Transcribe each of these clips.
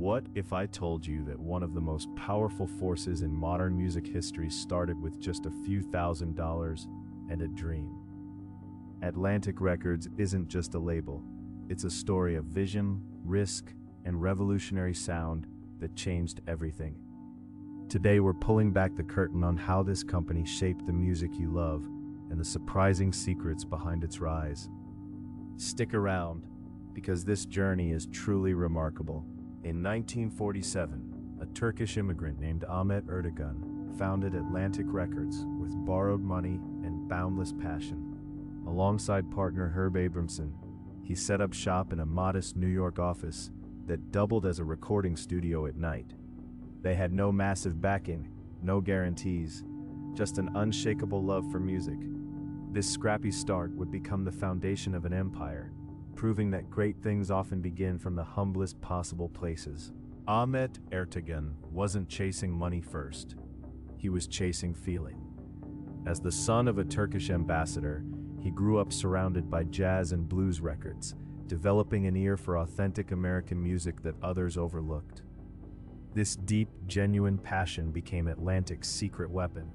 What if I told you that one of the most powerful forces in modern music history started with just a few $1,000s and a dream? Atlantic Records isn't just a label. It's a story of vision, risk, and revolutionary sound that changed everything. Today we're pulling back the curtain on how this company shaped the music you love and the surprising secrets behind its rise. Stick around, because this journey is truly remarkable. In 1947, a Turkish immigrant named Ahmet Ertegun founded Atlantic Records with borrowed money and boundless passion. Alongside partner Herb Abramson, he set up shop in a modest New York office that doubled as a recording studio at night. They had no massive backing, no guarantees, just an unshakable love for music. This scrappy start would become the foundation of an empire, proving that great things often begin from the humblest possible places. Ahmet Ertegun wasn't chasing money first. He was chasing feeling. As the son of a Turkish ambassador, he grew up surrounded by jazz and blues records, developing an ear for authentic American music that others overlooked. This deep, genuine passion became Atlantic's secret weapon.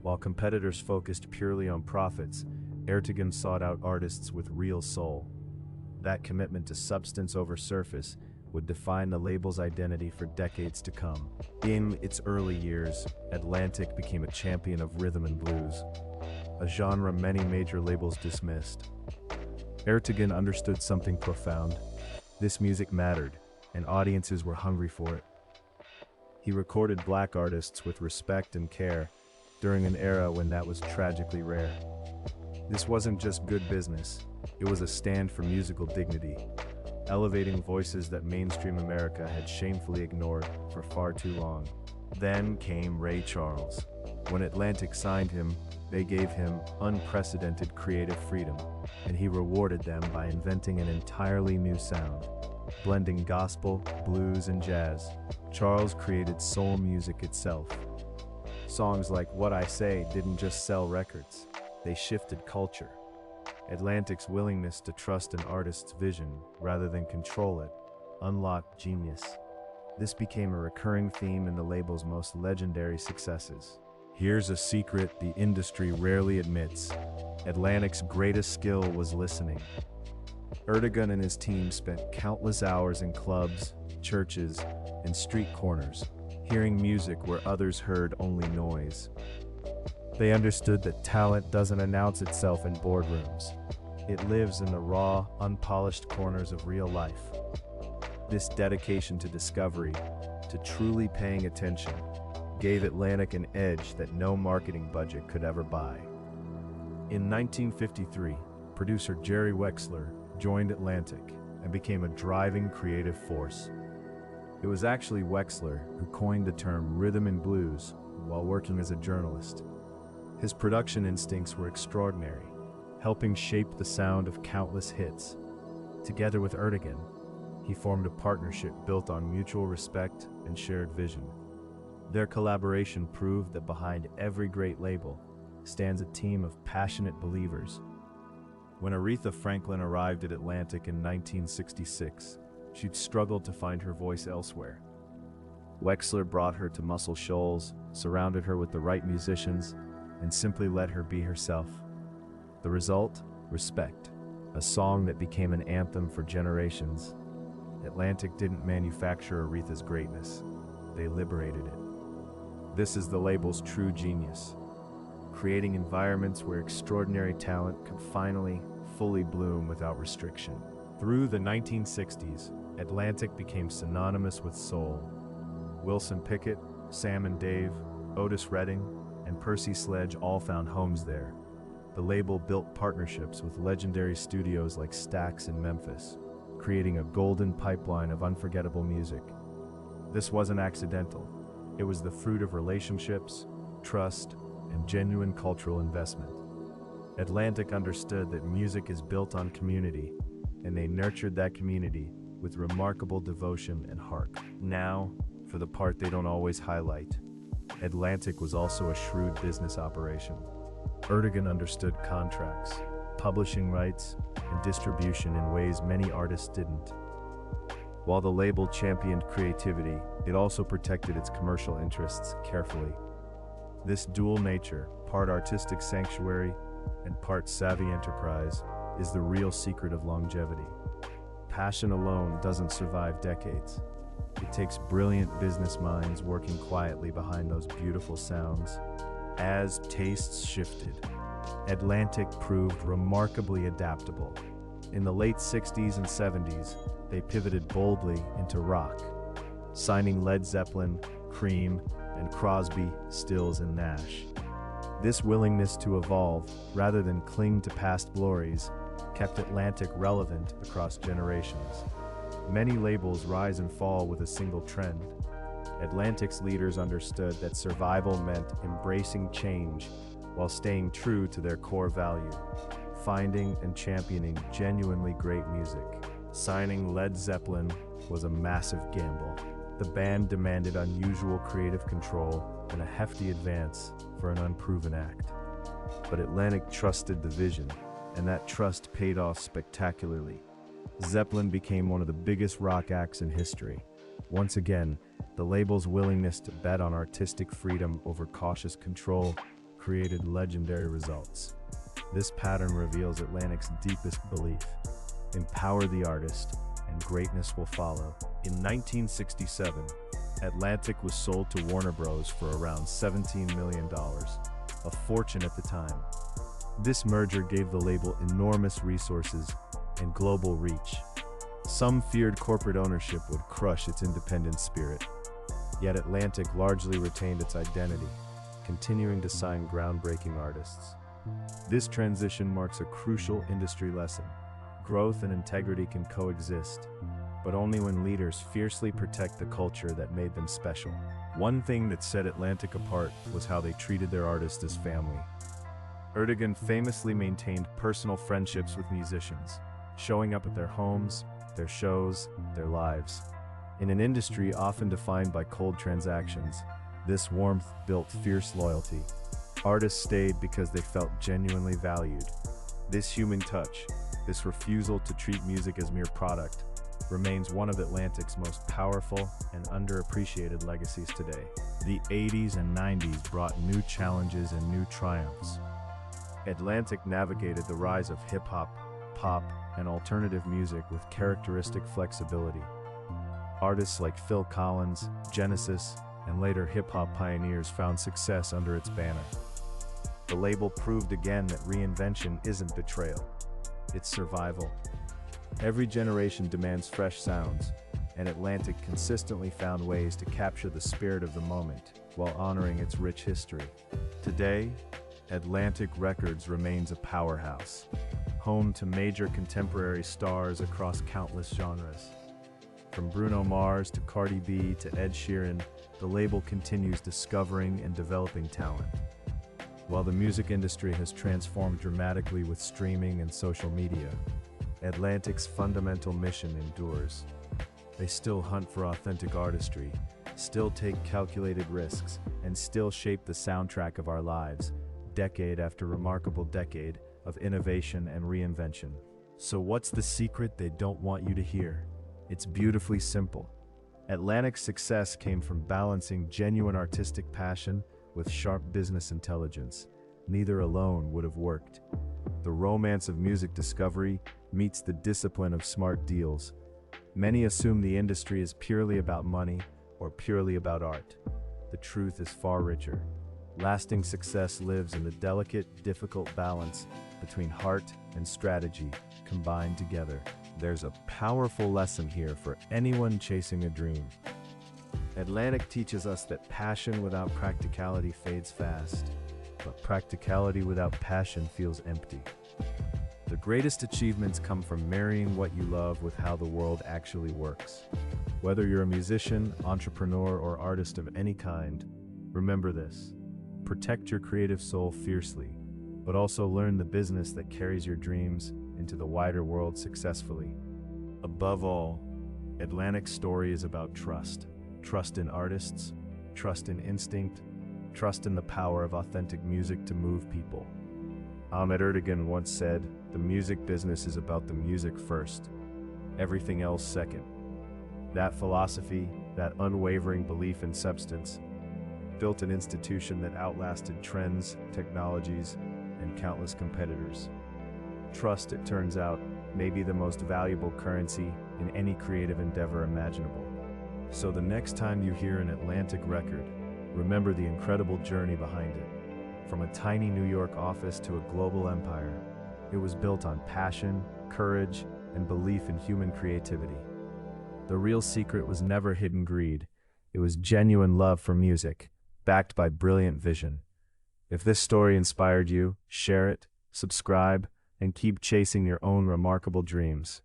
While competitors focused purely on profits, Ertegun sought out artists with real soul. That commitment to substance over surface would define the label's identity for decades to come. In its early years, Atlantic became a champion of rhythm and blues, a genre many major labels dismissed. Ertegun understood something profound. This music mattered, and audiences were hungry for it. He recorded black artists with respect and care during an era when that was tragically rare. This wasn't just good business, it was a stand for musical dignity, elevating voices that mainstream America had shamefully ignored for far too long. Then came Ray Charles. When Atlantic signed him, they gave him unprecedented creative freedom, and he rewarded them by inventing an entirely new sound. Blending gospel, blues, and jazz, Charles created soul music itself. Songs like What I Say didn't just sell records, they shifted culture. Atlantic's willingness to trust an artist's vision rather than control it unlocked genius. This became a recurring theme in the label's most legendary successes. Here's a secret the industry rarely admits. Atlantic's greatest skill was listening. Ertegun and his team spent countless hours in clubs, churches, and street corners, hearing music where others heard only noise. They understood that talent doesn't announce itself in boardrooms. It lives in the raw, unpolished corners of real life. This dedication to discovery, to truly paying attention, gave Atlantic an edge that no marketing budget could ever buy. In 1953, producer Jerry Wexler joined Atlantic and became a driving creative force. It was actually Wexler who coined the term rhythm and blues while working as a journalist. His production instincts were extraordinary, helping shape the sound of countless hits. Together with Ertegun, he formed a partnership built on mutual respect and shared vision. Their collaboration proved that behind every great label stands a team of passionate believers. When Aretha Franklin arrived at Atlantic in 1966, she'd struggled to find her voice elsewhere. Wexler brought her to Muscle Shoals, surrounded her with the right musicians, and simply let her be herself. The result? Respect, a song that became an anthem for generations. Atlantic didn't manufacture Aretha's greatness, they liberated it. This is the label's true genius, creating environments where extraordinary talent could finally, fully bloom without restriction. Through the 1960s, Atlantic became synonymous with soul. Wilson Pickett, Sam and Dave, Otis Redding, and Percy Sledge all found homes there. The label built partnerships with legendary studios like Stax in Memphis, creating a golden pipeline of unforgettable music. This wasn't accidental. It was the fruit of relationships, trust, and genuine cultural investment. Atlantic understood that music is built on community, and they nurtured that community with remarkable devotion and heart. Now, for the part they don't always highlight, Atlantic was also a shrewd business operation. Ertegun understood contracts, publishing rights, and distribution in ways many artists didn't. While the label championed creativity, it also protected its commercial interests carefully. This dual nature, part artistic sanctuary and part savvy enterprise, is the real secret of longevity. Passion alone doesn't survive decades. It takes brilliant business minds working quietly behind those beautiful sounds. As tastes shifted, Atlantic proved remarkably adaptable. In the late 60s and 70s, they pivoted boldly into rock, signing Led Zeppelin, Cream, and Crosby, Stills, and Nash. This willingness to evolve, rather than cling to past glories, kept Atlantic relevant across generations. Many labels rise and fall with a single trend. Atlantic's leaders understood that survival meant embracing change while staying true to their core value, finding and championing genuinely great music. Signing Led Zeppelin was a massive gamble. The band demanded unusual creative control and a hefty advance for an unproven act. But Atlantic trusted the vision, and that trust paid off spectacularly. Zeppelin became one of the biggest rock acts in history. Once again, the label's willingness to bet on artistic freedom over cautious control created legendary results. This pattern reveals Atlantic's deepest belief: empower the artist, and greatness will follow. In 1967, Atlantic was sold to Warner Bros. For around $17 million, a fortune at the time. This merger gave the label enormous resources and global reach. Some feared corporate ownership would crush its independent spirit, yet Atlantic largely retained its identity, continuing to sign groundbreaking artists. This transition marks a crucial industry lesson. Growth and integrity can coexist, but only when leaders fiercely protect the culture that made them special. One thing that set Atlantic apart was how they treated their artists as family. Erdogan famously maintained personal friendships with musicians, showing up at their homes, their shows, their lives. In an industry often defined by cold transactions, this warmth built fierce loyalty. Artists stayed because they felt genuinely valued. This human touch, this refusal to treat music as mere product, remains one of Atlantic's most powerful and underappreciated legacies today. The 80s and 90s brought new challenges and new triumphs. Atlantic navigated the rise of hip-hop, pop, and alternative music with characteristic flexibility. Artists like Phil Collins, Genesis, and later hip-hop pioneers found success under its banner. The label proved again that reinvention isn't betrayal, it's survival. Every generation demands fresh sounds, and Atlantic consistently found ways to capture the spirit of the moment while honoring its rich history. Today, Atlantic Records remains a powerhouse, home to major contemporary stars across countless genres. From Bruno Mars to Cardi B to Ed Sheeran, the label continues discovering and developing talent. While the music industry has transformed dramatically with streaming and social media, Atlantic's fundamental mission endures. They still hunt for authentic artistry, still take calculated risks, and still shape the soundtrack of our lives, decade after remarkable decade of innovation and reinvention. So what's the secret they don't want you to hear? It's beautifully simple. Atlantic's success came from balancing genuine artistic passion with sharp business intelligence. Neither alone would have worked. The romance of music discovery meets the discipline of smart deals. Many assume the industry is purely about money or purely about art. The truth is far richer. Lasting success lives in the delicate, difficult balance between heart and strategy combined together. There's a powerful lesson here for anyone chasing a dream. Atlantic teaches us that passion without practicality fades fast, but practicality without passion feels empty. The greatest achievements come from marrying what you love with how the world actually works. Whether you're a musician, entrepreneur, or artist of any kind, remember this: protect your creative soul fiercely, but also learn the business that carries your dreams into the wider world successfully. Above all, Atlantic's story is about trust. Trust in artists, trust in instinct, trust in the power of authentic music to move people. Ahmet Ertegun once said, "The music business is about the music first, everything else second." That philosophy, that unwavering belief in substance, built an institution that outlasted trends, technologies, and countless competitors. Trust, it turns out, may be the most valuable currency in any creative endeavor imaginable. So the next time you hear an Atlantic record, remember the incredible journey behind it. From a tiny New York office to a global empire, it was built on passion, courage, and belief in human creativity. The real secret was never hidden greed. It was genuine love for music, backed by brilliant vision. If this story inspired you, share it, subscribe, and keep chasing your own remarkable dreams.